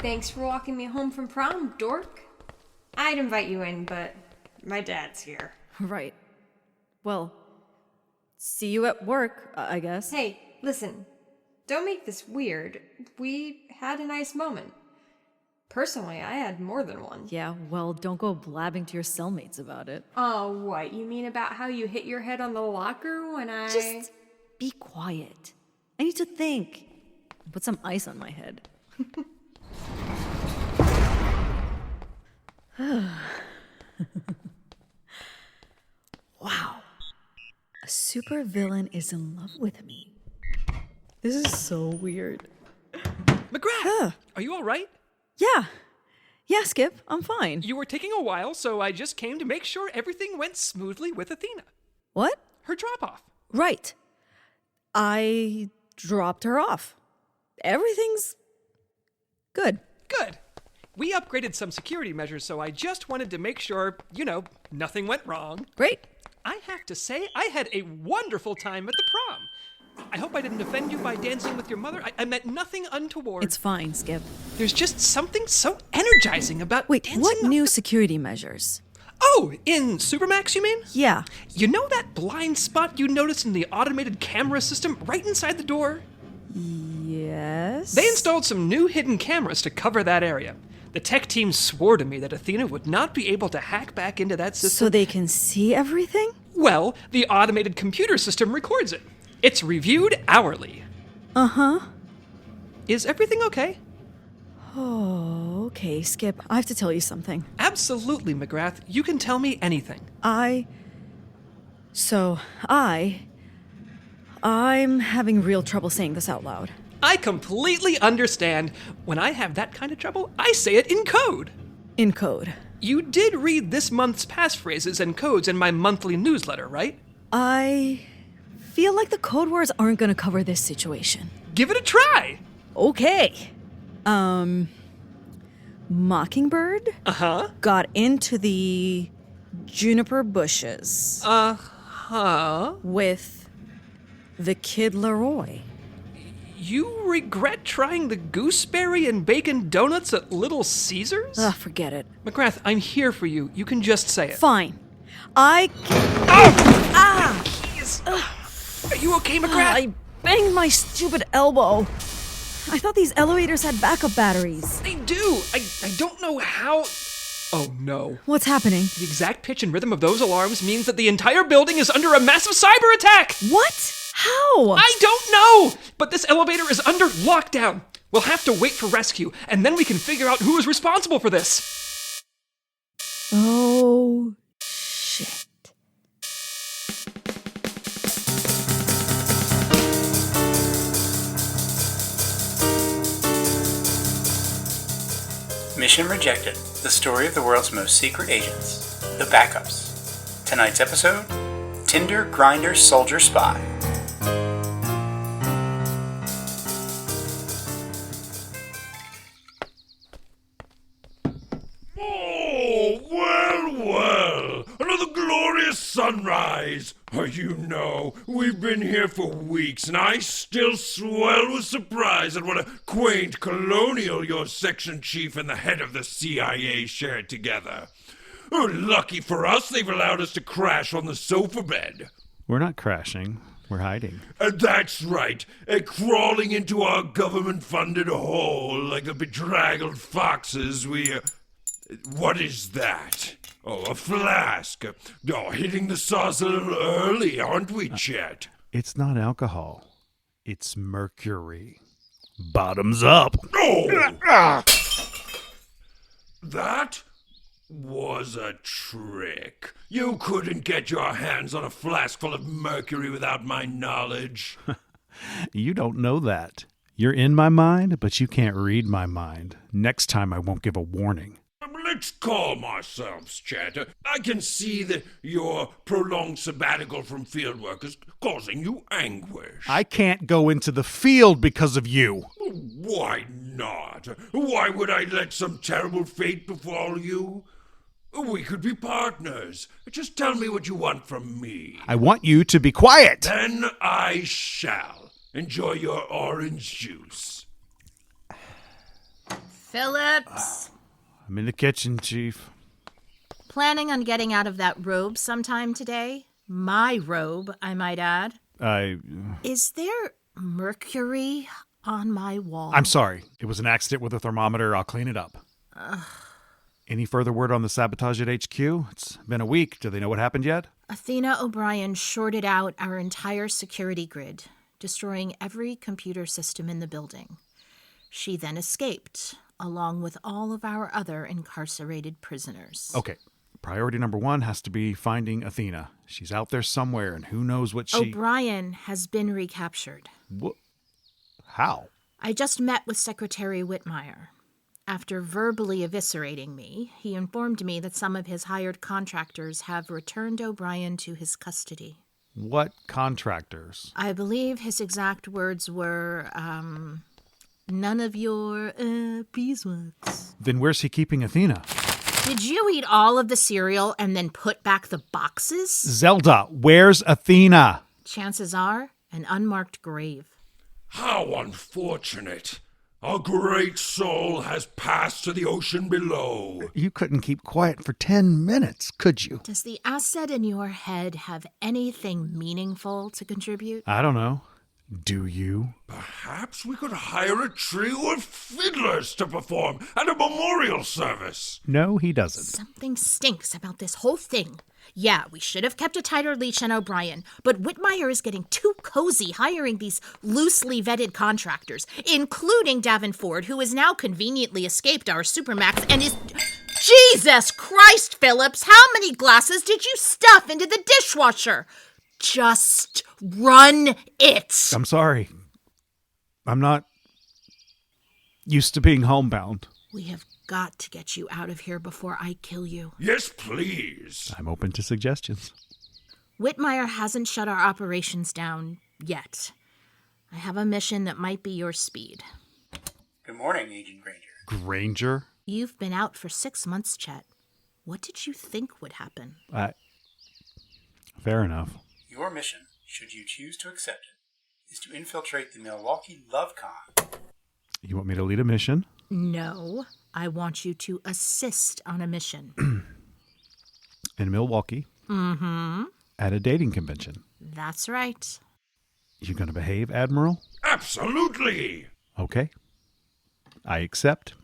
Thanks for walking me home from prom, dork. I'd invite you in, but my dad's here. Right. Well, see you at work, I guess. Hey, listen. Don't make this weird. We had a nice moment. Personally, I had more than one. Yeah, well, don't go blabbing to your cellmates about it. Oh, what? You mean about how you hit your head on the locker when I... Just be quiet. I need to think. Put some ice on my head. Wow. A supervillain is in love with me. This is so weird. McGrath! Are you all right? Yeah. Yeah, Skip, I'm fine. You were taking a while, so I just came to make sure everything went smoothly with Athena. What? Her drop-off. Right. I dropped her off. Everything's good. Good. We upgraded some security measures, so I just wanted to make sure, nothing went wrong. Great. I have to say, I had a wonderful time at the prom. I hope I didn't offend you by dancing with your mother. I meant nothing untoward. It's fine, Skip. There's just something so energizing about dancing. What new security measures? Oh, in Supermax, you mean? Yeah. You know that blind spot you noticed in the automated camera system right inside the door? Yes? They installed some new hidden cameras to cover that area. The tech team swore to me that Athena would not be able to hack back into that system. So they can see everything? Well, the automated computer system records it. It's reviewed hourly. Uh-huh. Is everything okay? Oh, okay, Skip. I have to tell you something. Absolutely, McGrath. You can tell me anything. I'm having real trouble saying this out loud. I completely understand. When I have that kind of trouble, I say it in code. In code. You did read this month's passphrases and codes in my monthly newsletter, right? I feel like the code words aren't gonna cover this situation. Give it a try. Okay. Mockingbird got into the juniper bushes. With the kid Leroy. You regret trying the gooseberry and bacon donuts at Little Caesars? Forget it. McGrath, I'm here for you. You can just say it. Fine. Are you okay, McGrath? I banged my stupid elbow. I thought these elevators had backup batteries. They do. I don't know how... Oh, no. What's happening? The exact pitch and rhythm of those alarms means that the entire building is under a massive cyber attack! What? How? I don't know! But this elevator is under lockdown. We'll have to wait for rescue, and then we can figure out who is responsible for this. Oh, shit. Mission Rejected, the story of the world's most secret agents, the backups. Tonight's episode, Tinder, Grindr, Soldier, Spy. Oh, well, another glorious sunrise. We've been here for weeks, and I still swell with surprise at what a quaint colonial your section chief and the head of the CIA shared together. Oh, lucky for us, they've allowed us to crash on the sofa bed. We're not crashing. We're hiding. That's right, crawling into our government-funded hole like the bedraggled foxes What is that? Oh, a flask. Oh, hitting the sauce a little early, aren't we, Chet? It's not alcohol. It's mercury. Bottoms up. Oh! That was a trick. You couldn't get your hands on a flask full of mercury without my knowledge. You don't know that. You're in my mind, but you can't read my mind. Next time I won't give a warning. Let's calm ourselves, Chet. I can see that your prolonged sabbatical from fieldwork is causing you anguish. I can't go into the field because of you. Why not? Why would I let some terrible fate befall you? We could be partners. Just tell me what you want from me. I want you to be quiet. Then I shall. Enjoy your orange juice. Phillips! I'm in the kitchen, Chief. Planning on getting out of that robe sometime today? My robe, I might add. Is there mercury on my wall? I'm sorry. It was an accident with a thermometer. I'll clean it up. Any further word on the sabotage at HQ? It's been a week. Do they know what happened yet? Athena O'Brien shorted out our entire security grid, destroying every computer system in the building. She then escaped, along with all of our other incarcerated prisoners. Okay. Priority number 1 has to be finding Athena. She's out there somewhere, and who knows what she... O'Brien has been recaptured. What? How? I just met with Secretary Whitmire. After verbally eviscerating me, he informed me that some of his hired contractors have returned O'Brien to his custody. What contractors? I believe his exact words were, none of your, beeswax. Then where's he keeping Athena? Did you eat all of the cereal and then put back the boxes? Zelda, where's Athena? Chances are, an unmarked grave. How unfortunate. A great soul has passed to the ocean below. You couldn't keep quiet for 10 minutes, could you? Does the asset in your head have anything meaningful to contribute? I don't know. Do you? Perhaps we could hire a trio of fiddlers to perform at a memorial service. No, he doesn't. Something stinks about this whole thing. Yeah, we should have kept a tighter leash on O'Brien, but Whitmire is getting too cozy hiring these loosely vetted contractors, including Davenport, who has now conveniently escaped our Supermax and is... Jesus Christ, Phillips! How many glasses did you stuff into the dishwasher? Just run it! I'm sorry. I'm not used to being homebound. We have got to get you out of here before I kill you. Yes, please. I'm open to suggestions. Whitmire hasn't shut our operations down yet. I have a mission that might be your speed. Good morning, Agent Granger. Granger? You've been out for 6 months, Chet. What did you think would happen? Fair enough. Your mission, should you choose to accept it, is to infiltrate the Milwaukee LoveCon. You want me to lead a mission? No, I want you to assist on a mission. In Milwaukee? Mm-hmm. At a dating convention? That's right. You gonna behave, Admiral? Absolutely. Okay. I accept.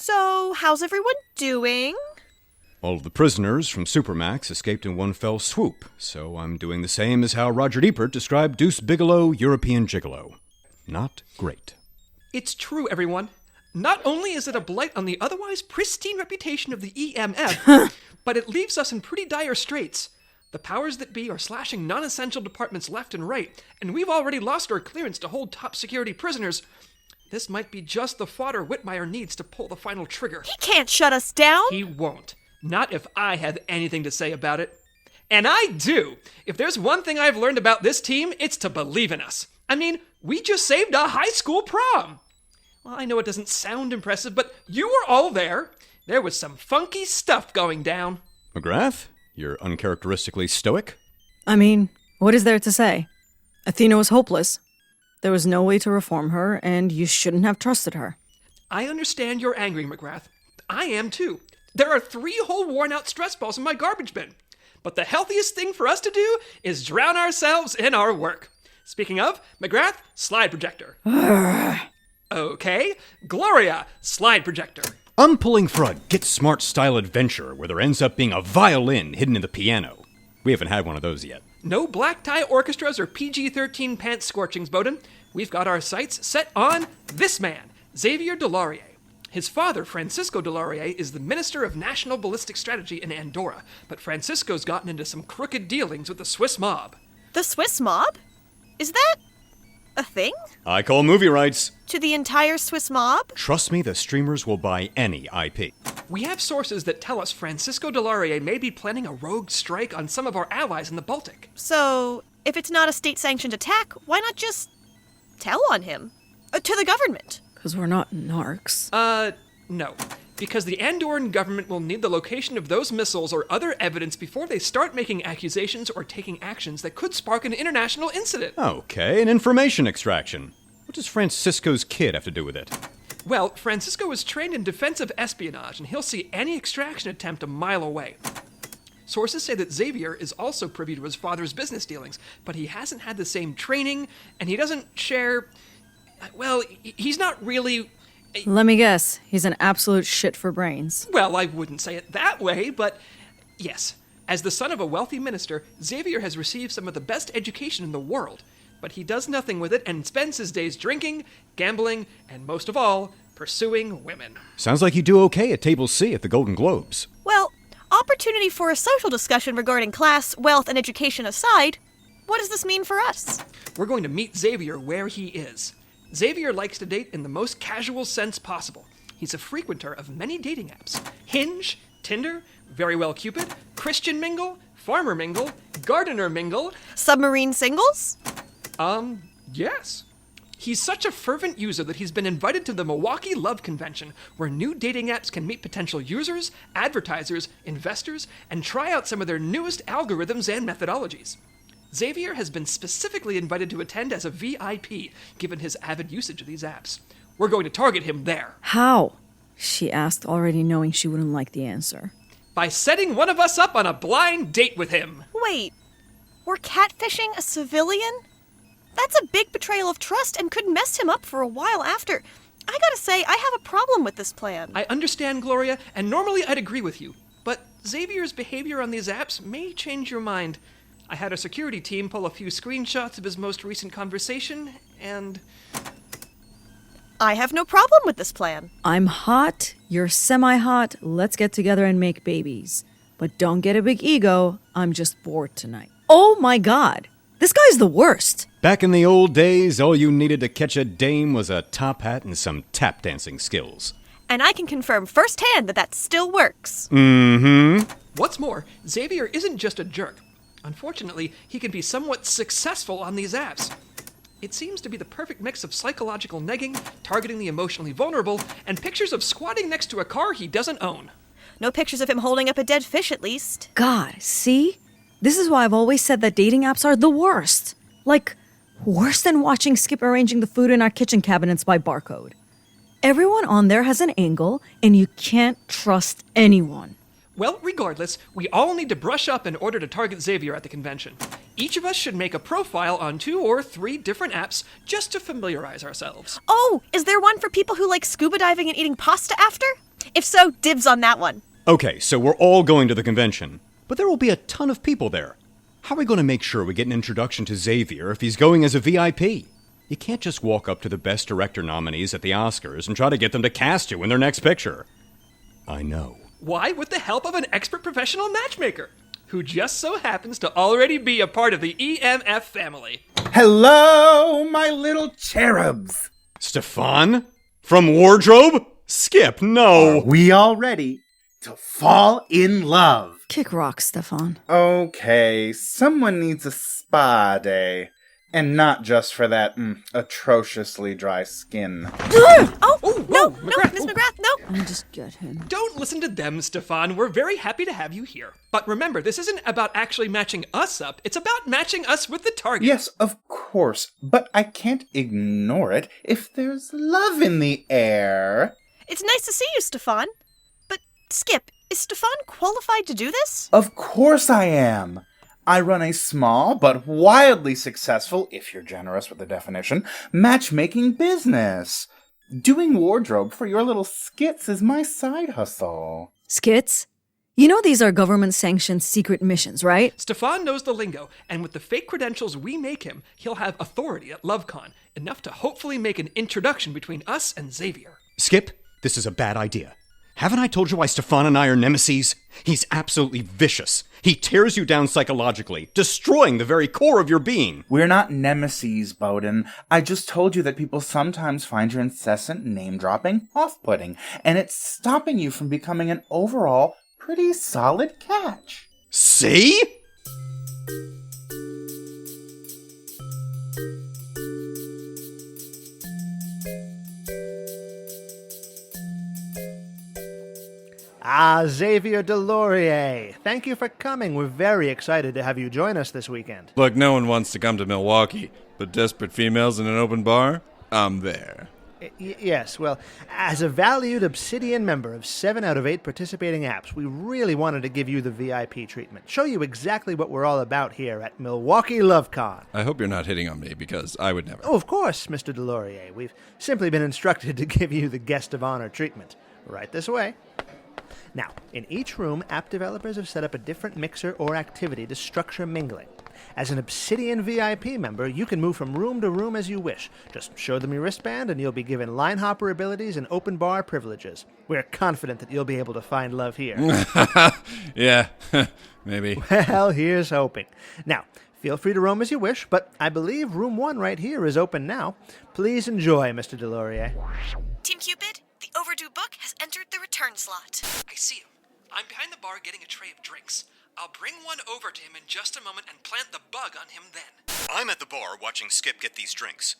So, how's everyone doing? All of the prisoners from Supermax escaped in one fell swoop, so I'm doing the same as how Roger Ebert described Deuce Bigalow, European Gigolo. Not great. It's true, everyone. Not only is it a blight on the otherwise pristine reputation of the EMF, but it leaves us in pretty dire straits. The powers that be are slashing non-essential departments left and right, and we've already lost our clearance to hold top security prisoners. This might be just the fodder Whitmire needs to pull the final trigger. He can't shut us down. He won't. Not if I have anything to say about it. And I do. If there's one thing I've learned about this team, it's to believe in us. I mean, we just saved a high school prom. Well, I know it doesn't sound impressive, but you were all there. There was some funky stuff going down. McGrath, you're uncharacteristically stoic. I mean, what is there to say? Athena was hopeless. There was no way to reform her, and you shouldn't have trusted her. I understand you're angry, McGrath. I am too. There are 3 whole worn-out stress balls in my garbage bin. But the healthiest thing for us to do is drown ourselves in our work. Speaking of, McGrath, slide projector. Okay, Gloria, slide projector. I'm pulling for a Get Smart style adventure where there ends up being a violin hidden in the piano. We haven't had one of those yet. No black tie orchestras or PG-13 pants scorchings, Bowden. We've got our sights set on this man, Xavier Delaurier. His father, Francisco Delaurier, is the Minister of National Ballistic Strategy in Andorra, but Francisco's gotten into some crooked dealings with the Swiss mob. The Swiss mob? Is that a thing? I call movie rights. To the entire Swiss mob? Trust me, the streamers will buy any IP. We have sources that tell us Francisco Delaurier may be planning a rogue strike on some of our allies in the Baltic. So, if it's not a state-sanctioned attack, why not just tell on him? To the government? Because we're not narcs. No. Because the Andorran government will need the location of those missiles or other evidence before they start making accusations or taking actions that could spark an international incident. Okay, an information extraction. What does Francisco's kid have to do with it? Well, Francisco is trained in defensive espionage, and he'll see any extraction attempt a mile away. Sources say that Xavier is also privy to his father's business dealings, but he hasn't had the same training, and he doesn't share... Well, he's not really... Let me guess, he's an absolute shit for brains. Well, I wouldn't say it that way, but yes. As the son of a wealthy minister, Xavier has received some of the best education in the world, but he does nothing with it and spends his days drinking, gambling, and most of all, pursuing women. Sounds like you do okay at Table C at the Golden Globes. Well, opportunity for a social discussion regarding class, wealth, and education aside, what does this mean for us? We're going to meet Xavier where he is. Xavier likes to date in the most casual sense possible. He's a frequenter of many dating apps. Hinge, Tinder, Very Well Cupid, Christian Mingle, Farmer Mingle, Gardener Mingle. Submarine singles? Yes. He's such a fervent user that he's been invited to the Milwaukee Love Convention, where new dating apps can meet potential users, advertisers, investors, and try out some of their newest algorithms and methodologies. Xavier has been specifically invited to attend as a VIP, given his avid usage of these apps. We're going to target him there. How? She asked, already knowing she wouldn't like the answer. By setting one of us up on a blind date with him. Wait, we're catfishing a civilian? That's a big betrayal of trust and could mess him up for a while after. I gotta say, I have a problem with this plan. I understand, Gloria, and normally I'd agree with you, but Xavier's behavior on these apps may change your mind. I had a security team pull a few screenshots of his most recent conversation, and... I have no problem with this plan. I'm hot, you're semi-hot, let's get together and make babies. But don't get a big ego, I'm just bored tonight. Oh my god, this guy's the worst. Back in the old days, all you needed to catch a dame was a top hat and some tap dancing skills. And I can confirm firsthand that still works. Mm-hmm. What's more, Xavier isn't just a jerk. Unfortunately, he can be somewhat successful on these apps. It seems to be the perfect mix of psychological negging, targeting the emotionally vulnerable, and pictures of squatting next to a car he doesn't own. No pictures of him holding up a dead fish, at least. God, see? This is why I've always said that dating apps are the worst. Like, worse than watching Skip arranging the food in our kitchen cabinets by barcode. Everyone on there has an angle, and you can't trust anyone. Well, regardless, we all need to brush up in order to target Xavier at the convention. Each of us should make a profile on 2 or 3 different apps just to familiarize ourselves. Oh, is there one for people who like scuba diving and eating pasta after? If so, dibs on that one. Okay, so we're all going to the convention, but there will be a ton of people there. How are we going to make sure we get an introduction to Xavier if he's going as a VIP? You can't just walk up to the best director nominees at the Oscars and try to get them to cast you in their next picture. I know. Why, with the help of an expert professional matchmaker, who just so happens to already be a part of the EMF family. Hello, my little cherubs. Stefan? From Wardrobe? Skip, no. Are we all ready to fall in love? Kick rocks, Stefan. Okay, someone needs a spa day. And not just for that atrociously dry skin. No, Miss McGrath, no. I'll just get him. Don't listen to them, Stefan. We're very happy to have you here. But remember, this isn't about actually matching us up. It's about matching us with the target. Yes, of course. But I can't ignore it if there's love in the air. It's nice to see you, Stefan. But, Skip, is Stefan qualified to do this? Of course I am. I run a small but wildly successful, if you're generous with the definition, matchmaking business. Doing wardrobe for your little skits is my side hustle. Skits? You know these are government-sanctioned secret missions, right? Stefan knows the lingo, and with the fake credentials we make him, he'll have authority at LoveCon, enough to hopefully make an introduction between us and Xavier. Skip, this is a bad idea. Haven't I told you why Stefan and I are nemesis? He's absolutely vicious. He tears you down psychologically, destroying the very core of your being. We're not nemesis, Bowden. I just told you that people sometimes find your incessant name-dropping off-putting, and it's stopping you from becoming an overall pretty solid catch. See? Xavier Delaurier, thank you for coming. We're very excited to have you join us this weekend. Look, no one wants to come to Milwaukee, but desperate females in an open bar? I'm there. Yes, well, as a valued Obsidian member of 7 out of 8 participating apps, we really wanted to give you the VIP treatment. Show you exactly what we're all about here at Milwaukee LoveCon. I hope you're not hitting on me, because I would never. Oh, of course, Mr. Delaurier. We've simply been instructed to give you the guest of honor treatment. Right this way. Now, in each room, app developers have set up a different mixer or activity to structure mingling. As an Obsidian VIP member, you can move from room to room as you wish. Just show them your wristband and you'll be given line hopper abilities and open bar privileges. We're confident that you'll be able to find love here. Yeah, maybe. Well, here's hoping. Now, feel free to roam as you wish, but I believe room 1 right here is open now. Please enjoy, Mr. Delaurier. Team Cupid, the overdue book has entered the return slot. I see him. I'm behind the bar getting a tray of drinks. I'll bring one over to him in just a moment and plant the bug on him then. I'm at the bar watching Skip get these drinks.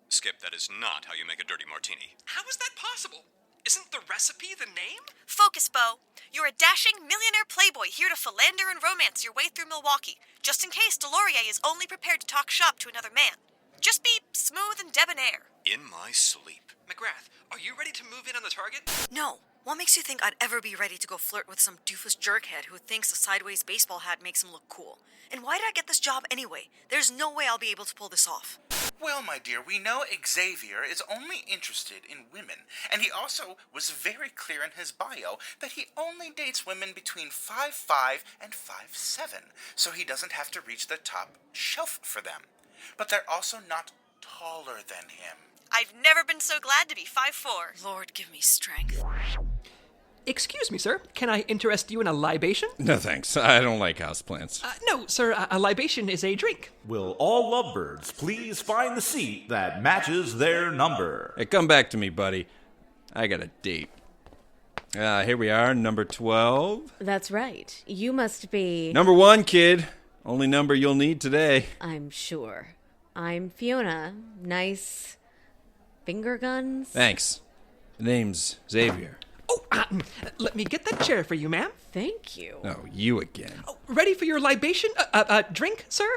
Skip, that is not how you make a dirty martini. How is that possible? Isn't the recipe the name? Focus, Bo. You're a dashing millionaire playboy here to philander and romance your way through Milwaukee, just in case Delaurier is only prepared to talk shop to another man. Just be smooth and debonair. In my sleep. McGrath, are you ready to move in on the target? No. What makes you think I'd ever be ready to go flirt with some doofus jerkhead who thinks a sideways baseball hat makes him look cool? And why did I get this job anyway? There's no way I'll be able to pull this off. Well, my dear, we know Xavier is only interested in women, and he also was very clear in his bio that he only dates women between 5'5" and 5'7", so he doesn't have to reach the top shelf for them. But they're also not taller than him. I've never been so glad to be 5'4". Lord, give me strength. Excuse me, sir. Can I interest you in a libation? No thanks, I don't like houseplants. No, sir, a libation is a drink. Will all lovebirds please find the seat that matches their number? Hey, come back to me, buddy. I got a date. Here we are, number 12. That's right. You must be... Number 1, kid. Only number you'll need today. I'm sure. I'm Fiona. Nice... finger guns? Thanks. The name's Xavier. Oh, let me get that chair for you, ma'am. Thank you. Oh, you again. Oh, ready for your libation? Drink, sir?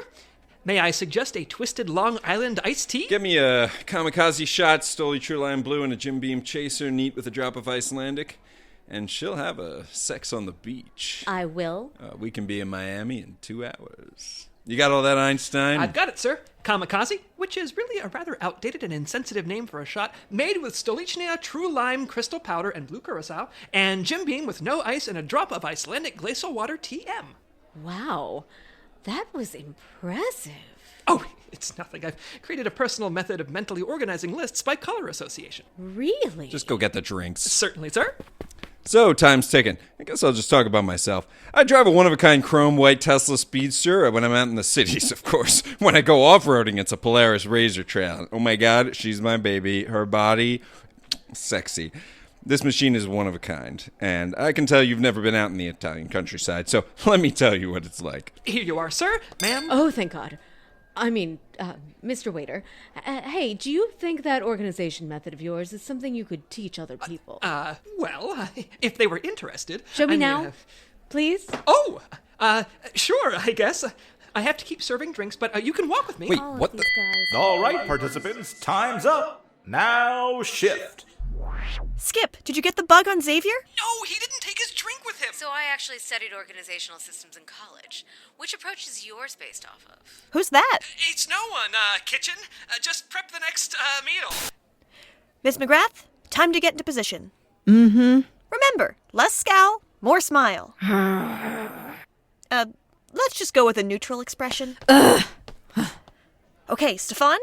May I suggest a twisted Long Island iced tea? Get me a kamikaze shot, Stoli True Lime Blue, and a Jim Beam Chaser, neat with a drop of Icelandic. And she'll have a sex on the beach. I will. We can be in Miami in 2 hours. You got all that, Einstein? I've got it, sir. Kamikaze, which is really a rather outdated and insensitive name for a shot, made with Stolichnaya True Lime Crystal Powder and Blue Curacao, and Jim Beam with no ice and a drop of Icelandic Glacial Water TM. Wow, that was impressive. Oh, it's nothing. I've created a personal method of mentally organizing lists by color association. Really? Just go get the drinks. Certainly, sir. So, time's ticking. I guess I'll just talk about myself. I drive a one-of-a-kind chrome white Tesla Speedster when I'm out in the cities, of course. When I go off-roading, it's a Polaris Razor Trail. Oh my god, she's my baby. Her body, sexy. This machine is one of a kind, and I can tell you've never been out in the Italian countryside, so let me tell you what it's like. Here you are, sir, ma'am. Oh, thank God. I mean, Mr. Waiter, hey, do you think that organization method of yours is something you could teach other people? Well, if they were interested. Show me now, please. Oh, sure, I guess. I have to keep serving drinks, but you can walk with me. Wait, what the? All right, participants, time's up. Now shift. Skip, did you get the bug on Xavier? No, he didn't take his drink with him. So I actually studied organizational systems in college. Which approach is yours based off of? Who's that? It's no one, kitchen. Just prep the next meal. Miss McGrath, time to get into position. Mm-hmm. Remember, less scowl, more smile. Let's just go with a neutral expression. Okay, Stefan,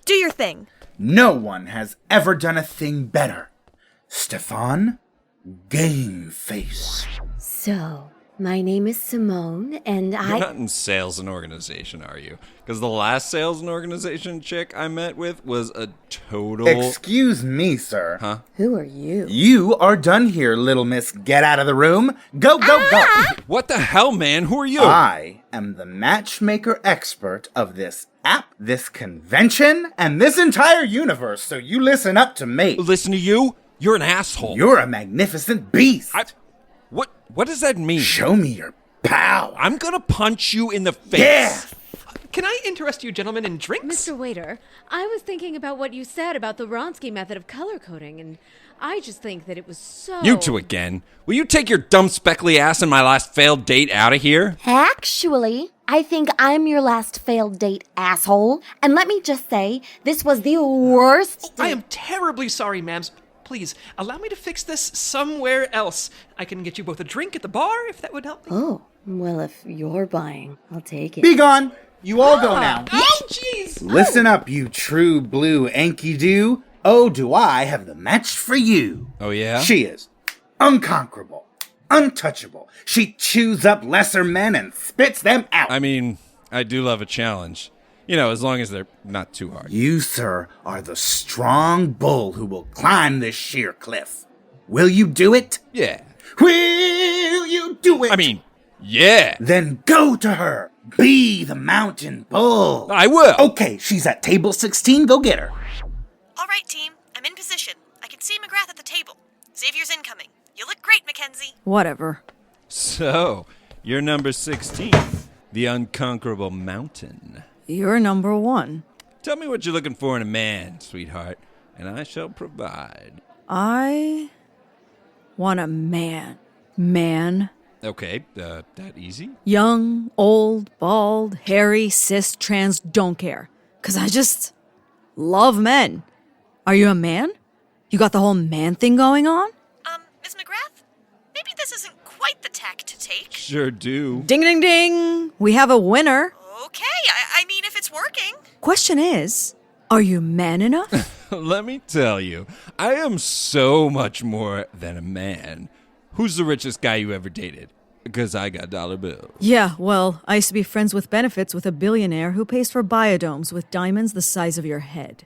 do your thing. No one has ever done a thing better. Stefan, game face. So, my name is Simone, and You're not in sales and organization, are you? Because the last sales and organization chick I met with was a total... Excuse me, sir. Huh? Who are you? You are done here, little miss. Get out of the room. Go, go, go. What the hell, man? Who are you? I am the matchmaker expert of this app, this convention, and this entire universe, so you listen up to me. Listen to you? You're an asshole. You're a magnificent beast. What does that mean? Show me your power. I'm gonna punch you in the face. Yeah. Can I interest you gentlemen in drinks? Mr. Waiter, I was thinking about what you said about the Vronsky method of color coding, and I just think that it was so... You two again. Will you take your dumb speckly ass and my last failed date out of here? Actually, I think I'm your last failed date, asshole. And let me just say, this was the worst... I am terribly sorry, ma'ams. Please, allow me to fix this somewhere else. I can get you both a drink at the bar, if that would help me. Oh, well, if you're buying, I'll take it. Be gone. You all go now. Oh, jeez! Listen up, you true blue Enki-Do. Oh, do I have the match for you. Oh, yeah? She is unconquerable, untouchable. She chews up lesser men and spits them out. I mean, I do love a challenge. You know, as long as they're not too hard. You, sir, are the strong bull who will climb this sheer cliff. Will you do it? Yeah. Will you do it? I mean, yeah. Then go to her. Be the mountain bull. I will. Okay, she's at table 16. Go get her. All right, team. I'm in position. I can see McGrath at the table. Xavier's incoming. You look great, Mackenzie. Whatever. So, you're number 16. The unconquerable mountain. You're number 1. Tell me what you're looking for in a man, sweetheart, and I shall provide. I want a man. Man. Okay, that easy? Young, old, bald, hairy, cis, trans, don't care. 'Cause I just love men. Are you a man? You got the whole man thing going on? Miss McGrath? Maybe this isn't quite the tack to take. Sure do. Ding, ding, ding. We have a winner. Okay, I mean, if it's working. Question is, are you man enough? Let me tell you, I am so much more than a man. Who's the richest guy you ever dated? Because I got dollar bills. Yeah, well, I used to be friends with benefits with a billionaire who pays for biodomes with diamonds the size of your head.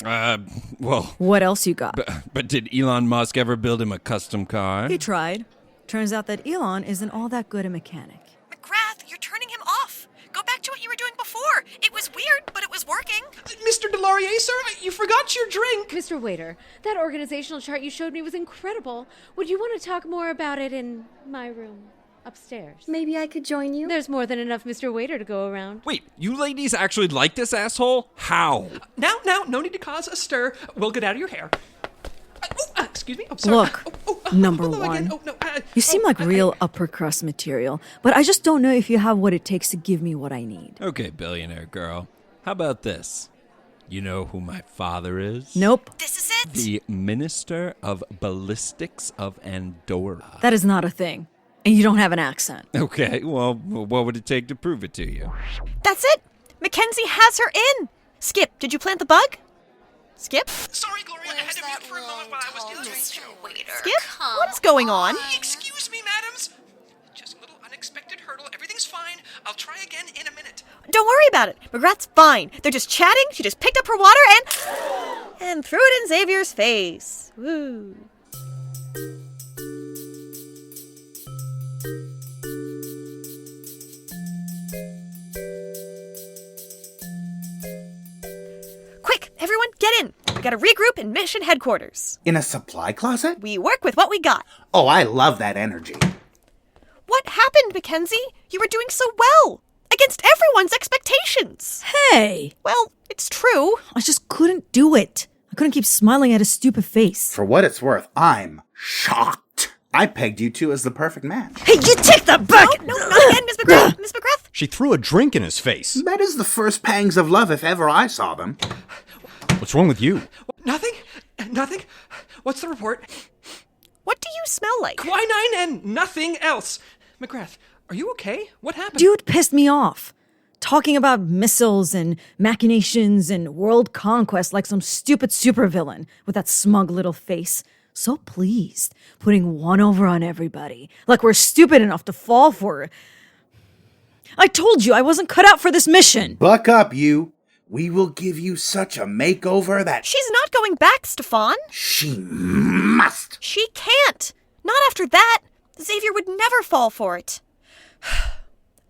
Well... What else you got? But did Elon Musk ever build him a custom car? He tried. Turns out that Elon isn't all that good a mechanic. McGrath, you're turning him off. Go back to what you were doing before. It was weird, but it was working. Mr. Delaurier, sir, you forgot your drink. Mr. Waiter, that organizational chart you showed me was incredible. Would you want to talk more about it in my room upstairs? Maybe I could join you? There's more than enough Mr. Waiter to go around. Wait, you ladies actually like this asshole? How? Now, no need to cause a stir. We'll get out of your hair. Excuse me. Oh, sorry. Look, number 1. You seem like real upper crust material, but I just don't know if you have what it takes to give me what I need. Okay, billionaire girl. How about this? You know who my father is? Nope. This is it? The Minister of Ballistics of Andorra. That is not a thing. And you don't have an accent. Okay, well, what would it take to prove it to you? That's it. Mackenzie has her in. Skip, did you plant the bug? Skip? Sorry, Gloria, I had to mute for a moment while I was in the drink show. Skip? What is going on? Excuse me, madams. Just a little unexpected hurdle. Everything's fine. I'll try again in a minute. Don't worry about it. McGrath's fine. They're just chatting. She just picked up her water and threw it in Xavier's face. Woo. Quick, everyone, get in. We gotta regroup in mission headquarters. In a supply closet? We work with what we got. Oh, I love that energy. What happened, Mackenzie? You were doing so well. Against everyone's expectations. Hey! Well, it's true. I just couldn't do it. I couldn't keep smiling at his stupid face. For what it's worth, I'm shocked. I pegged you two as the perfect match. Hey, you take that back! No, not again, Miss McGrath. Miss McGrath. She threw a drink in his face. That is the first pangs of love if ever I saw them. What's wrong with you? Nothing. What's the report? What do you smell like? Quinine and nothing else. McGrath, are you okay? What happened? Dude pissed me off. Talking about missiles and machinations and world conquest like some stupid supervillain with that smug little face. So pleased, putting one over on everybody. Like we're stupid enough to fall for it. I told you I wasn't cut out for this mission. Buck up, you. We will give you such a makeover that... She's not going back, Stefan. She must. She can't. Not after that. Xavier would never fall for it.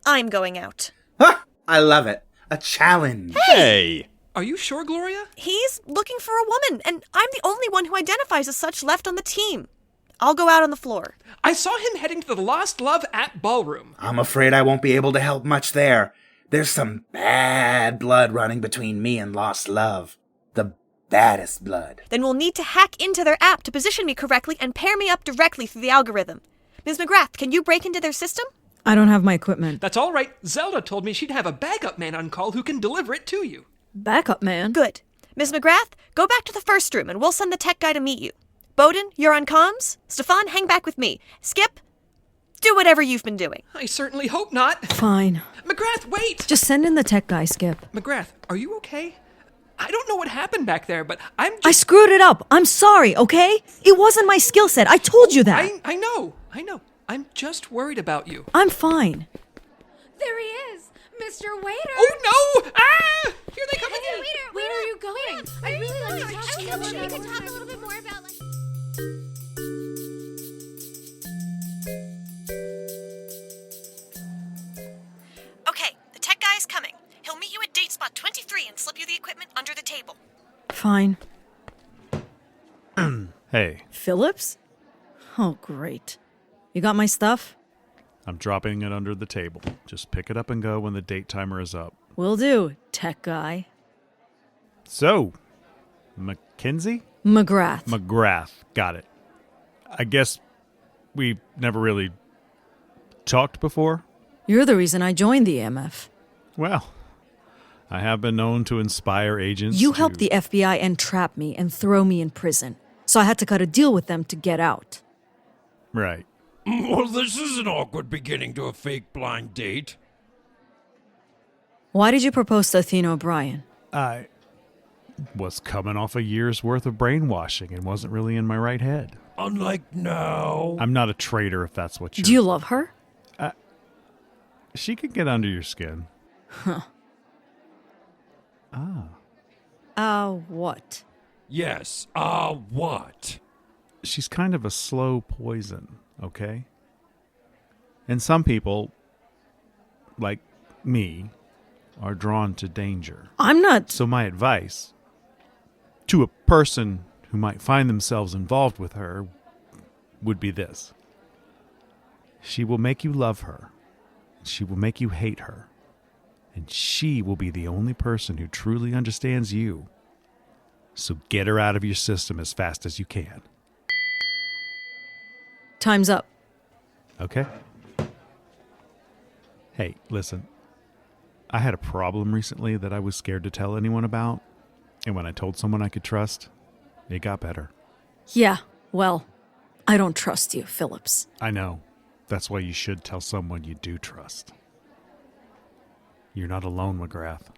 I'm going out. Huh, I love it. A challenge. Hey! Are you sure, Gloria? He's looking for a woman, and I'm the only one who identifies as such left on the team. I'll go out on the floor. I saw him heading to the Lost Love at Ballroom. I'm afraid I won't be able to help much there. There's some bad blood running between me and Lost Love. The baddest blood. Then we'll need to hack into their app to position me correctly and pair me up directly through the algorithm. Ms. McGrath, can you break into their system? I don't have my equipment. That's all right. Zelda told me she'd have a backup man on call who can deliver it to you. Backup man? Good. Ms. McGrath, go back to the first room and we'll send the tech guy to meet you. Bowden, you're on comms. Stefan, hang back with me. Skip, do whatever you've been doing. I certainly hope not. Fine. McGrath, wait! Just send in the tech guy, Skip. McGrath, are you okay? I don't know what happened back there, but I screwed it up. I'm sorry, okay? It wasn't my skill set. I told you that. I know. I'm just worried about you. I'm fine. There he is! Mr. Waiter! Oh, no! Ah! Here they come again! Where are you going? I really like to talk to you. We could talk a little bit more about, like... Okay, the tech guy is coming. He'll meet you at date spot 23 and slip you the equipment under the table. Fine. Hey, Phillips? Oh, great. You got my stuff? I'm dropping it under the table. Just pick it up and go when the date timer is up. Will do, tech guy. So, Mackenzie? McGrath. McGrath. Got it. I guess we never really talked before? You're the reason I joined the EMF. Well, I have been known to inspire agents. You helped the FBI entrap me and throw me in prison, so I had to cut a deal with them to get out. Right. Well, this is an awkward beginning to a fake blind date. Why did you propose to Athena O'Brien? I was coming off a year's worth of brainwashing and wasn't really in my right head. Unlike now. I'm not a traitor if that's what you're... Do you love her? She could get under your skin. Huh. What? Yes, what? She's kind of a slow poison, okay? And some people, like me, are drawn to danger. I'm not... So my advice to a person who might find themselves involved with her would be this. She will make you love her. She will make you hate her. And she will be the only person who truly understands you. So get her out of your system as fast as you can. Time's up. Okay? Hey, listen. I had a problem recently that I was scared to tell anyone about. And when I told someone I could trust, it got better. Yeah, well, I don't trust you, Phillips. I know. That's why you should tell someone you do trust. You're not alone, McGrath.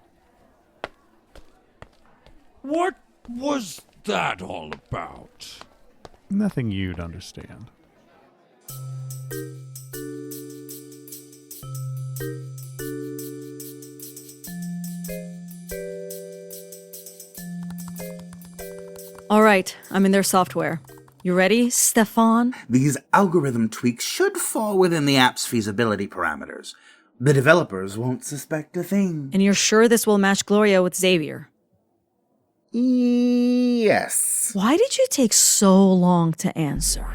What was that all about? Nothing you'd understand. All right, I'm in their software. You ready, Stefan? These algorithm tweaks should fall within the app's feasibility parameters. The developers won't suspect a thing. And you're sure this will match Gloria with Xavier? Yes. Why did you take so long to answer?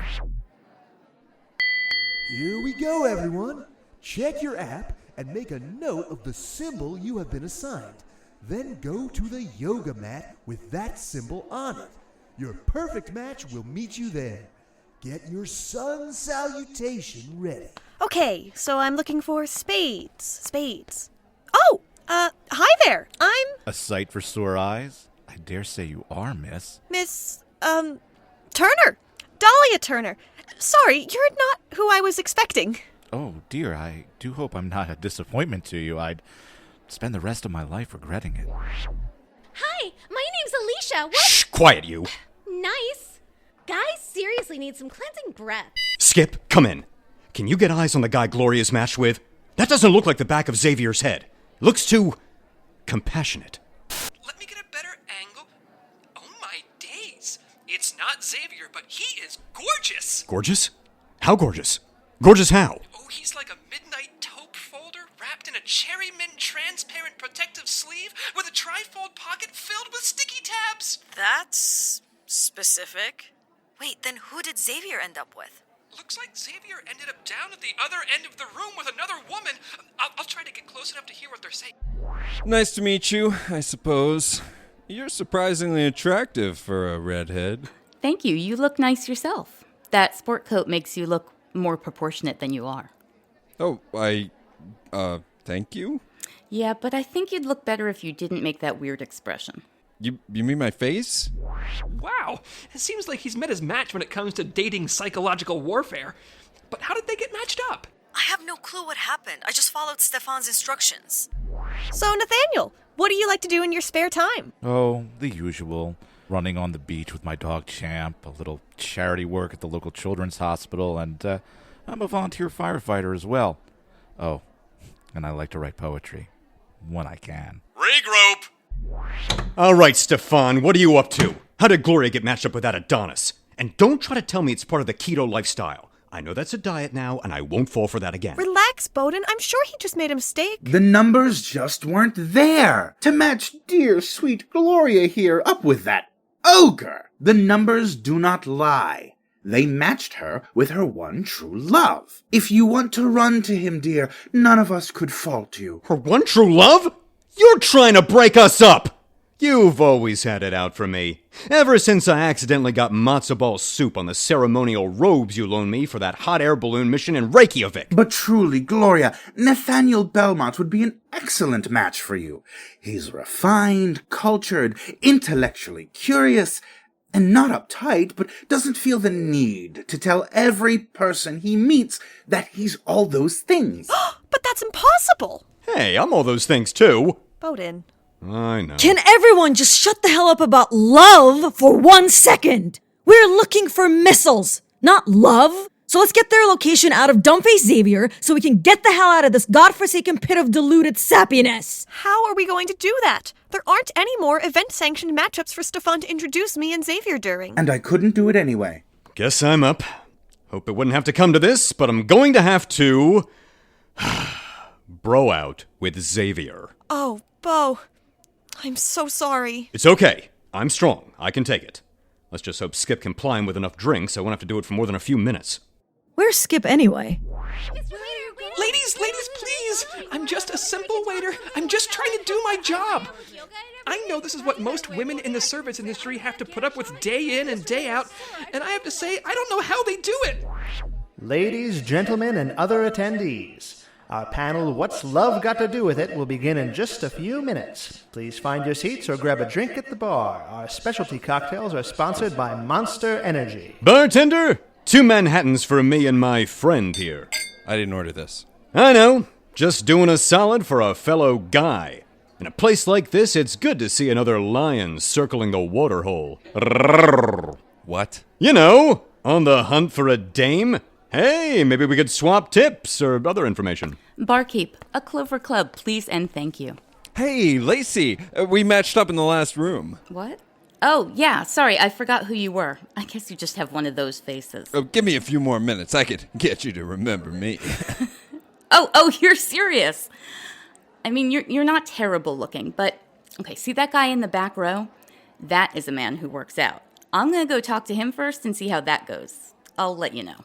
Here we go, everyone. Check your app and make a note of the symbol you have been assigned. Then go to the yoga mat with that symbol on it. Your perfect match will meet you there. Get your sun salutation ready. Okay, so I'm looking for spades. Oh, hi there. I'm A sight for sore eyes? I dare say you are, miss. Miss, Turner. Dahlia Turner. Sorry, you're not who I was expecting. Oh, dear, I do hope I'm not a disappointment to you. I'd spend the rest of my life regretting it. Hi, my name's Alicia. What? Shh, quiet you. Nice. Guys seriously need some cleansing breath. Skip, come in. Can you get eyes on the guy Gloria's matched with? That doesn't look like the back of Xavier's head. Looks too compassionate. Let me get a better angle. Oh my days. It's not Xavier, but he is gorgeous. Gorgeous? How gorgeous? Gorgeous how? Oh, he's like a midnight taupe folder wrapped in a cherry mint transparent protective sleeve with a trifold pocket filled with sticky tabs. That's specific. Wait, then who did Xavier end up with? Looks like Xavier ended up down at the other end of the room with another woman. I'll try to get close enough to hear what they're saying. Nice to meet you, I suppose. You're surprisingly attractive for a redhead. Thank you. You look nice yourself. That sport coat makes you look more proportionate than you are. Oh, thank you? Yeah, but I think you'd look better if you didn't make that weird expression. You mean my face? Wow, it seems like he's met his match when it comes to dating psychological warfare. But how did they get matched up? I have no clue what happened. I just followed Stefan's instructions. So, Nathaniel, what do you like to do in your spare time? Oh, the usual. Running on the beach with my dog Champ, a little charity work at the local children's hospital, and I'm a volunteer firefighter as well. Oh, and I like to write poetry. When I can. Regroup! All right, Stefan, what are you up to? How did Gloria get matched up with that Adonis? And don't try to tell me it's part of the keto lifestyle. I know that's a diet now, and I won't fall for that again. Relax, Bowden. I'm sure he just made a mistake. The numbers just weren't there to match dear, sweet Gloria here up with that ogre. The numbers do not lie. They matched her with her one true love. If you want to run to him, dear, none of us could fault you. Her one true love? You're trying to break us up! You've always had it out for me. Ever since I accidentally got matzo ball soup on the ceremonial robes you loaned me for that hot air balloon mission in Reykjavik. But truly, Gloria, Nathaniel Belmont would be an excellent match for you. He's refined, cultured, intellectually curious, and not uptight, but doesn't feel the need to tell every person he meets that he's all those things. But that's impossible! Hey, I'm all those things too. Bowden. I know. Can everyone just shut the hell up about love for 1 second? We're looking for missiles, not love. So let's get their location out of dumbface Xavier so we can get the hell out of this godforsaken pit of diluted sappiness. How are we going to do that? There aren't any more event-sanctioned matchups for Stefan to introduce me and Xavier during. And I couldn't do it anyway. Guess I'm up. Hope it wouldn't have to come to this, but I'm going to have to bro out with Xavier. Oh, Bo. I'm so sorry. It's okay. I'm strong. I can take it. Let's just hope Skip can ply him with enough drinks so I won't have to do it for more than a few minutes. Where's Skip anyway? Ladies, please! I'm just a simple waiter. I'm just trying to do my job. I know this is what most women in the service industry have to put up with day in and day out, and I have to say, I don't know how they do it. Ladies, gentlemen, and other attendees, our panel, What's Love Got to Do With It, will begin in just a few minutes. Please find your seats or grab a drink at the bar. Our specialty cocktails are sponsored by Monster Energy. Bartender, 2 Manhattans for me and my friend here. I didn't order this. I know. Just doing a solid for a fellow guy. In a place like this, it's good to see another lion circling the waterhole. What? You know, on the hunt for a dame. Hey, maybe we could swap tips or other information. Barkeep, a Clover Club, please and thank you. Hey, Lacey, we matched up in the last room. What? Oh, yeah, sorry, I forgot who you were. I guess you just have one of those faces. Oh, give me a few more minutes. I could get you to remember me. Oh, you're serious. I mean, you're not terrible looking, but, okay, see that guy in the back row? That is a man who works out. I'm gonna go talk to him first and see how that goes. I'll let you know.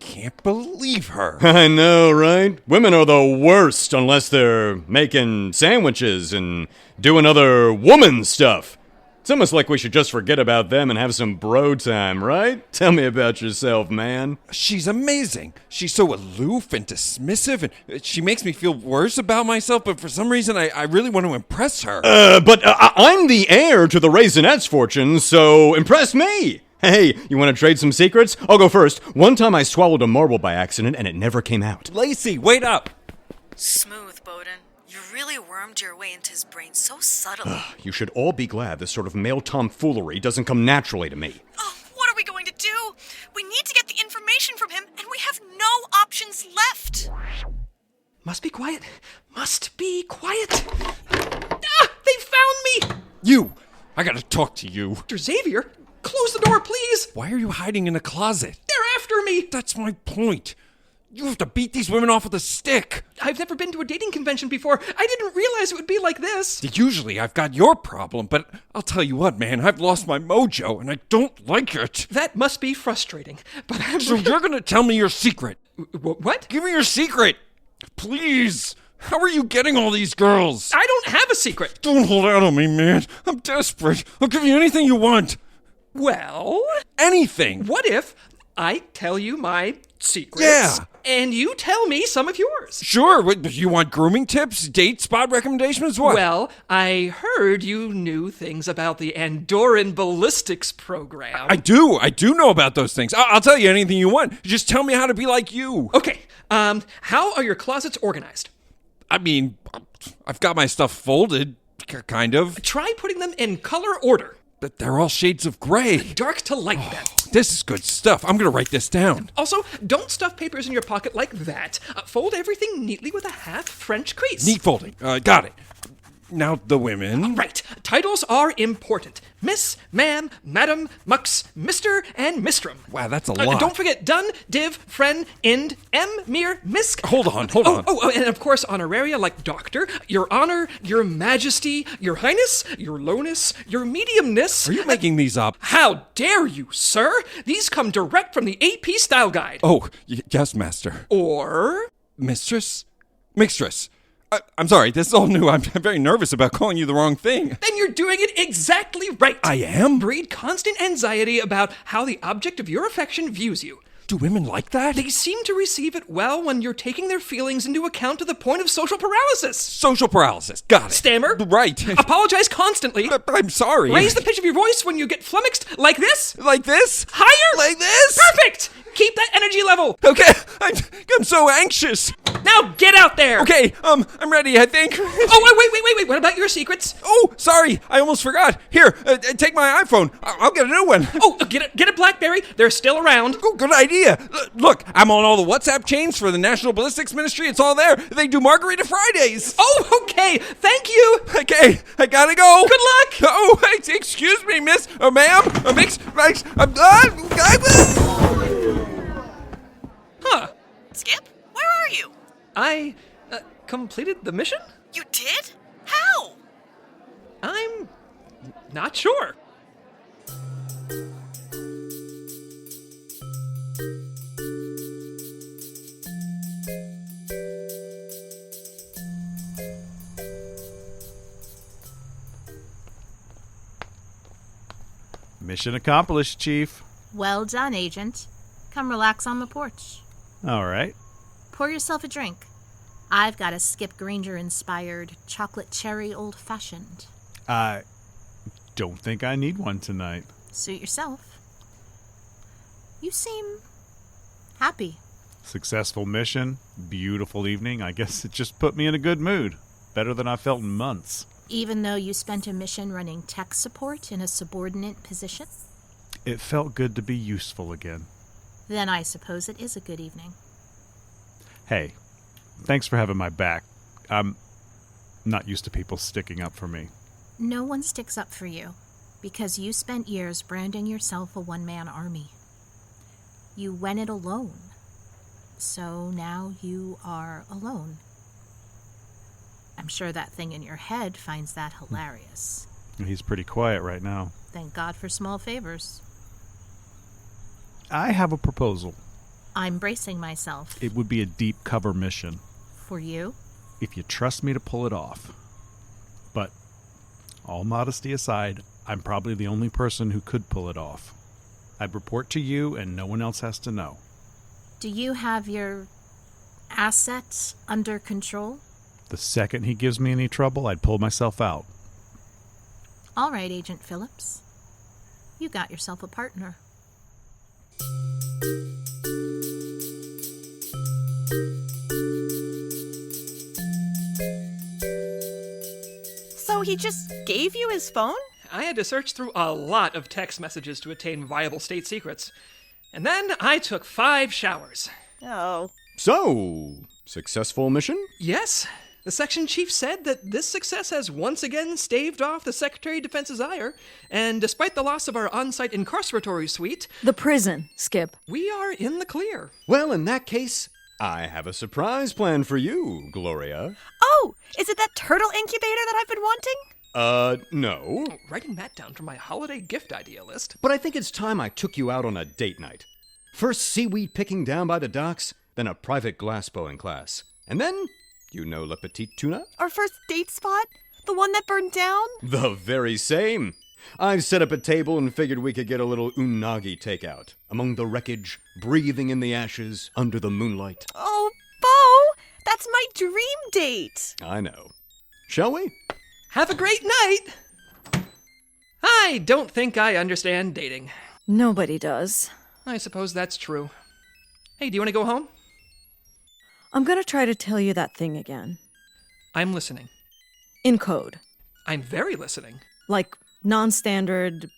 Can't believe her. I know, right? Women are the worst unless they're making sandwiches and doing other woman stuff. It's almost like we should just forget about them and have some bro time, right? Tell me about yourself, man. She's amazing. She's so aloof and dismissive, and she makes me feel worse about myself, but for some reason I really want to impress her. But I'm the heir to the Raisinets fortune, so impress me. Hey, you want to trade some secrets? I'll go first. One time I swallowed a marble by accident and it never came out. Lacey, wait up! Smooth, Bowden. You really wormed your way into his brain so subtly. You should all be glad this sort of male tomfoolery doesn't come naturally to me. Oh, what are we going to do? We need to get the information from him, and we have no options left. Must be quiet. Must be quiet. Ah! They found me! You! I gotta talk to you. Dr. Xavier? Close the door, please! Why are you hiding in a closet? They're after me! That's my point. You have to beat these women off with a stick. I've never been to a dating convention before. I didn't realize it would be like this. Usually I've got your problem, but I'll tell you what, man, I've lost my mojo, and I don't like it. That must be frustrating, but So you're gonna tell me your secret? What? Give me your secret! Please! How are you getting all these girls? I don't have a secret. Don't hold out on me, man. I'm desperate. I'll give you anything you want. Well? Anything. What if I tell you my secrets? Yeah. And you tell me some of yours. Sure. What, you want grooming tips, date spot recommendations, what? Well, I heard you knew things about the Andorran ballistics program. I do know about those things. I'll tell you anything you want. Just tell me how to be like you. Okay. How are your closets organized? I mean, I've got my stuff folded, kind of. Try putting them in color order. But they're all shades of gray. Dark to light, then. This is good stuff. I'm going to write this down. Also, don't stuff papers in your pocket like that. Fold everything neatly with a half French crease. Neat folding. Got it. Now the women. Right. Titles are important. Miss, ma'am, madam, mux, Mr., and mistrum. Wow, that's a lot. Don't forget dun, div, friend, ind, mir, misk. Hold on. Oh, and of course honoraria like doctor, your honor, your majesty, your highness, your lowness, your mediumness. Are you making these up? How dare you, sir? These come direct from the AP Style Guide. Oh, yes, master. Or? Mistress? Mixtress. I'm sorry, this is all new. I'm very nervous about calling you the wrong thing. Then you're doing it exactly right. I am? Breed constant anxiety about how the object of your affection views you. Do women like that? They seem to receive it well when you're taking their feelings into account to the point of social paralysis. Social paralysis. Got it. Stammer. Right. Apologize constantly. I'm sorry. Raise the pitch of your voice when you get flummoxed. Like this. Like this? Higher. Like this? Perfect. Keep that energy level. Okay. I'm so anxious. Now get out there. Okay, I'm ready, I think. Oh, wait. What about your secrets? Oh, sorry. I almost forgot. Here, take my iPhone. I'll get a new one. Oh, get a BlackBerry. They're still around. Oh, good idea. Look, I'm on all the WhatsApp chains for the National Ballistics Ministry. It's all there. They do Margarita Fridays. Oh, okay. Thank you. Okay, I gotta go. Good luck. Oh, excuse me, miss. Ma'am. Huh. Skip, where are you? I completed the mission? You did? How? I'm not sure. Mission accomplished, Chief. Well done, Agent. Come relax on the porch. All right. Pour yourself a drink. I've got a Skip Granger-inspired chocolate cherry old-fashioned. I don't think I need one tonight. Suit yourself. You seem happy. Successful mission, beautiful evening. I guess it just put me in a good mood. Better than I felt in months. Even though you spent a mission running tech support in a subordinate position? It felt good to be useful again. Then I suppose it is a good evening. Hey, thanks for having my back. I'm not used to people sticking up for me. No one sticks up for you, because you spent years branding yourself a one-man army. You went it alone, so now you are alone. I'm sure that thing in your head finds that hilarious. He's pretty quiet right now. Thank God for small favors. I have a proposal. I'm bracing myself. It would be a deep cover mission. For you? If you trust me to pull it off. But, all modesty aside, I'm probably the only person who could pull it off. I'd report to you and no one else has to know. Do you have your assets under control? The second he gives me any trouble, I'd pull myself out. All right, Agent Phillips. You got yourself a partner. So he just gave you his phone? I had to search through a lot of text messages to attain viable state secrets. And then I took 5 showers. Oh. So, successful mission? Yes. The section chief said that this success has once again staved off the Secretary of Defense's ire, and despite the loss of our on-site incarceratory suite... The prison, Skip. We are in the clear. Well, in that case, I have a surprise planned for you, Gloria. Oh, is it that turtle incubator that I've been wanting? No. Writing that down from my holiday gift idea list. But I think it's time I took you out on a date night. First seaweed picking down by the docks, then a private glass blowing class. And then, you know Le Petit Tuna? Our first date spot? The one that burned down? The very same. I've set up a table and figured we could get a little unagi takeout. Among the wreckage, breathing in the ashes, under the moonlight. Oh, Bo! That's my dream date! I know. Shall we? Have a great night! I don't think I understand dating. Nobody does. I suppose that's true. Hey, do you want to go home? I'm gonna try to tell you that thing again. I'm listening. In code. I'm very listening. Like non-standard,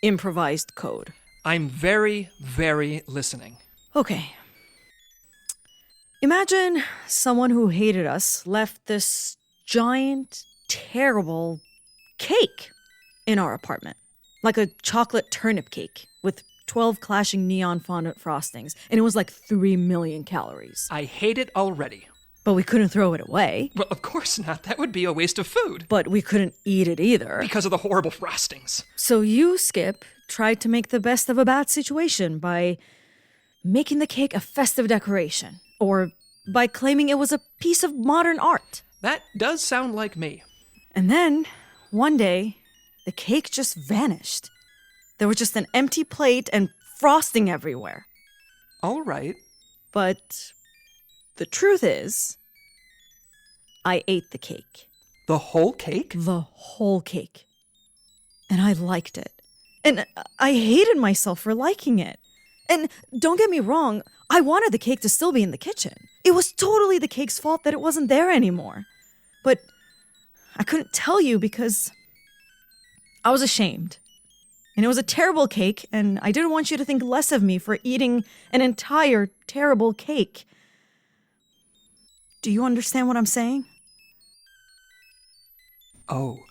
improvised code. I'm very, very listening. Okay. Imagine someone who hated us left this giant, terrible cake in our apartment. Like a chocolate turnip cake with 12 clashing neon fondant frostings, and it was like 3 million calories. I hate it already. But we couldn't throw it away. Well, of course not. That would be a waste of food. But we couldn't eat it either. Because of the horrible frostings. So you, Skip, tried to make the best of a bad situation by making the cake a festive decoration, or by claiming it was a piece of modern art. That does sound like me. And then, one day, the cake just vanished. There was just an empty plate and frosting everywhere. All right. But the truth is, I ate the cake. The whole cake? The whole cake. And I liked it. And I hated myself for liking it. And don't get me wrong, I wanted the cake to still be in the kitchen. It was totally the cake's fault that it wasn't there anymore. But I couldn't tell you because I was ashamed. And it was a terrible cake, and I didn't want you to think less of me for eating an entire terrible cake. Do you understand what I'm saying? Oh,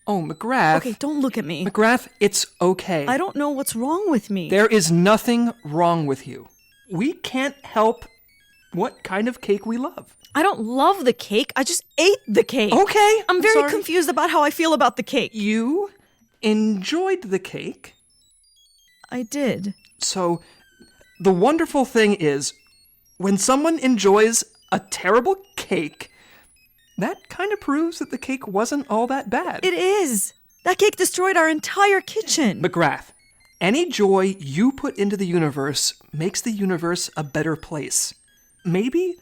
McGrath. Okay, don't look at me. McGrath, it's okay. I don't know what's wrong with me. There is nothing wrong with you. We can't help what kind of cake we love. I don't love the cake. I just ate the cake. Okay. I'm very sorry. confused about how I feel about the cake. You enjoyed the cake? I did. So, the wonderful thing is, when someone enjoys a terrible cake, that kind of proves that the cake wasn't all that bad. It is. That cake destroyed our entire kitchen. McGrath, any joy you put into the universe makes the universe a better place. Maybe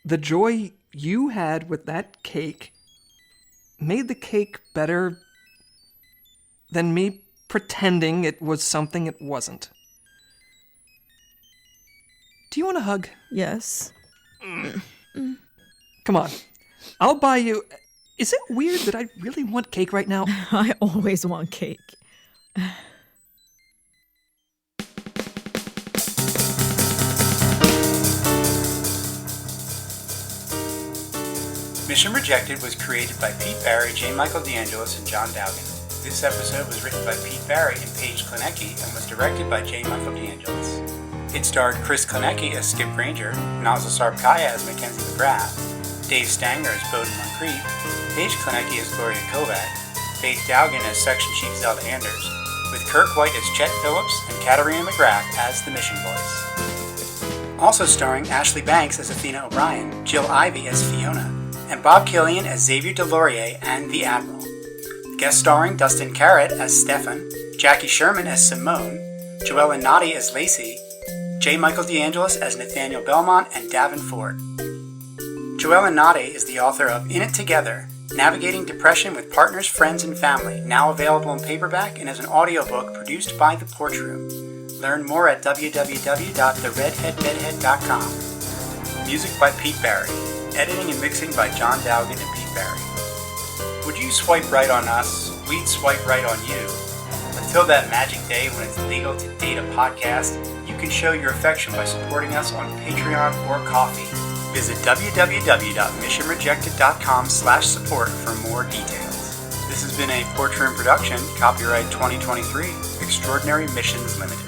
the joy you had with that cake made the cake better than me pretending it was something it wasn't. Do you want a hug? Yes. Come on. I'll buy you... Is it weird that I really want cake right now? I always want cake. Mission Rejected was created by Pete Barry, J. Michael DeAngelis, and John Dowgin. This episode was written by Pete Barry and Paige Klaniecki and was directed by J. Michael DeAngelis. It starred Chris Klaniecki as Skip Granger, Nazli Sarpkaya as Mackenzie McGrath, Dave Stanger as Bowden Montcrief, Paige Klaniecki as Gloria Kovak, Faith Dowgin as Section Chief Zelda Anders, with Kirk White as Chet Phillips and Katerina McGrath as the Mission Boys. Also starring Ashley Banks as Athena O'Brien, Jill Ivey as Fiona, and Bob Killion as Xavier Delaurier and the Admiral. Guest starring Dustin Karrat as Stefan, Jackie Sherman as Simone, Joellen Noddy as Lacey, J. Michael DeAngelis as Nathaniel Belmont and Davin Ford. Joellen Noddy is the author of In It Together, Navigating Depression with Partners, Friends, and Family, now available in paperback and as an audiobook produced by The Porch Room. Learn more at www.theredheadbedhead.com. Music by Pete Barry. Editing and mixing by John Dowgin and Pete Barry. Would you swipe right on us? We'd swipe right on you. Until that magic day when it's legal to date a podcast, you can show your affection by supporting us on Patreon or Ko-fi. Visit www.missionrejected.com/support for more details. This has been a Porch Room production, copyright 2023, Extraordinary Missions Limited.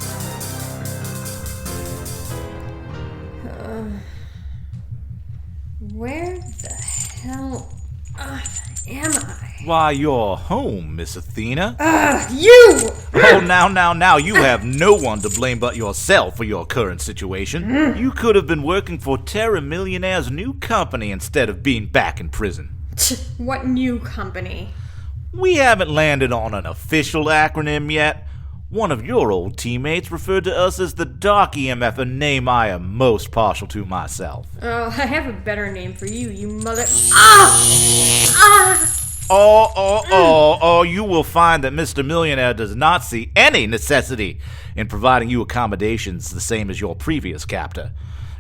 Where the hell am I? Why, you're home, Miss Athena. You! Oh, now, you have no one to blame but yourself for your current situation. You could have been working for Terra Millionaire's new company instead of being back in prison. What new company? We haven't landed on an official acronym yet. One of your old teammates referred to us as the Dark EMF, a name I am most partial to myself. Oh, I have a better name for you, you mother... You will find that Mr. Millionaire does not see any necessity in providing you accommodations the same as your previous captor.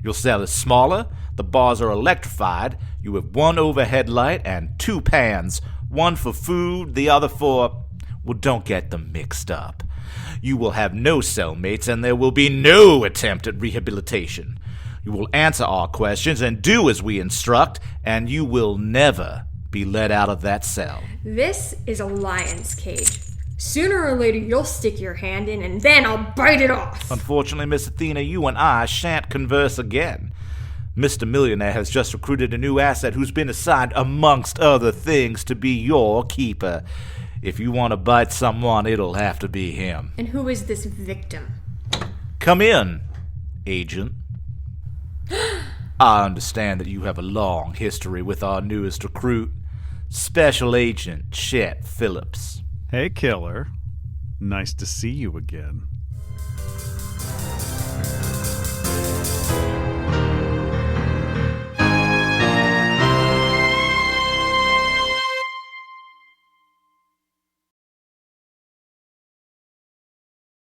Your cell is smaller, the bars are electrified, you have one overhead light and 2 pans, one for food, the other for... well, don't get them mixed up. You will have no cellmates, and there will be no attempt at rehabilitation. You will answer our questions and do as we instruct, and you will never be let out of that cell. This is a lion's cage. Sooner or later, you'll stick your hand in, and then I'll bite it off. Unfortunately, Miss Athena, you and I shan't converse again. Mr. Millionaire has just recruited a new asset who's been assigned, amongst other things, to be your keeper. If you want to bite someone, it'll have to be him. And who is this victim? Come in, Agent. I understand that you have a long history with our newest recruit, Special Agent Chet Phillips. Hey, Killer. Nice to see you again.